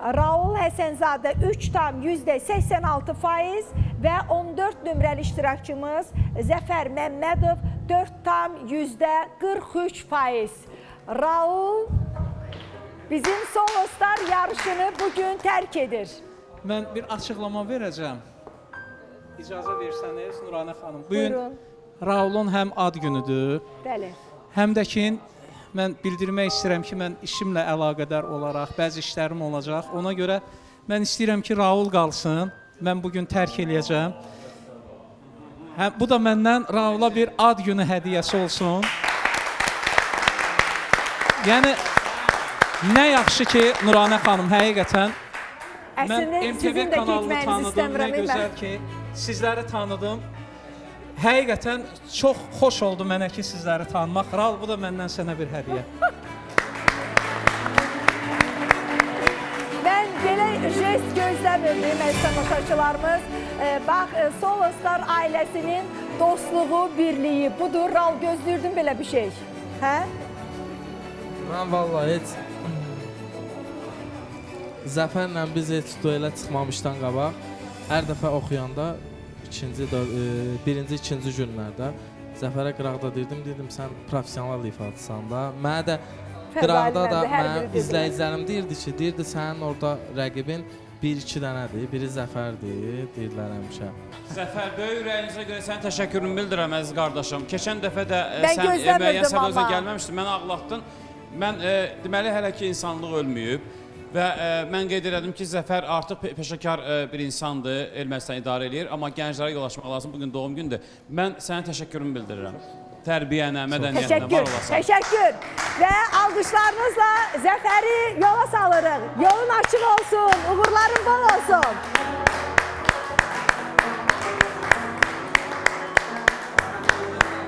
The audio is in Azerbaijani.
Raul Həsənzadə 3,86% və 14 nömrəli iştirakçımız Zəfər Məmmədov 4,43%. Raul bizim Solostar yarışını bugün tərk edir. Mən bir açıqlama verəcəm. İcazə versəniz Nuranə xanım. Bugün Raulun həm ad günüdür. Bəli. Həm də ki, mən bildirmək istəyirəm ki, mən işimlə əlaqədar olaraq bəzi işlərim olacaq. Ona görə mən istəyirəm ki, Raul qalsın. Mən bugün tərk eləyəcəm. Bu da məndən Raula bir ad günü hədiyyəsi olsun. Yəni, nə yaxşı ki, Nuranə xanım, həqiqətən mən MTV kanalını tanıdım, nə gözəl ki, sizləri tanıdım. Həqiqətən çox xoş oldu mənə ki, sizləri tanımaq. Raul, bu da məndən sənə bir hədiyyə. Mən belə jest gözləmirdim, əziz tamaşaçılarımız. Bax, Solostar ailəsinin dostluğu, birliyi budur. Raul, gözləyirdin belə bir şey. Hə? Mən vallahi heç Zəfərlə biz heç duelə çıxmamışdan qabaq hər dəfə oxuyanda birinci, ikinci günlərdə Zəfərə qıraqda dedim sən professional ifadısan da. Mənə də qıraqda da mənim izləyicilərim deyirdi sənin orada rəqibin 1-2 dənədir, biri Zəfərdir, deyirlər həmişə. Zəfər, böyük ürəyinizə görə sən təşəkkürümü bildirəm, əziz qardaşım. Keçən dəfə də Mən sən müəyyən səbəbə amma. gəlməmişdin, məni ağlatdın. Mən deməli hələ ki insanlıq ölməyib və mən qeyd elədim ki, Zəfər artıq peşəkar bir insandır, Ermənistan idarə edir, amma gənclərə yol açmaq lazım, bugün doğum gündür. Mən sənə təşəkkürümü bildirirəm. Tərbiyənə, mədəniyyətinə var olasan. Təşəkkür. Və alqışlarınızla Zəfəri yola salırıq. Yolun açıq olsun, uğurların bol olsun.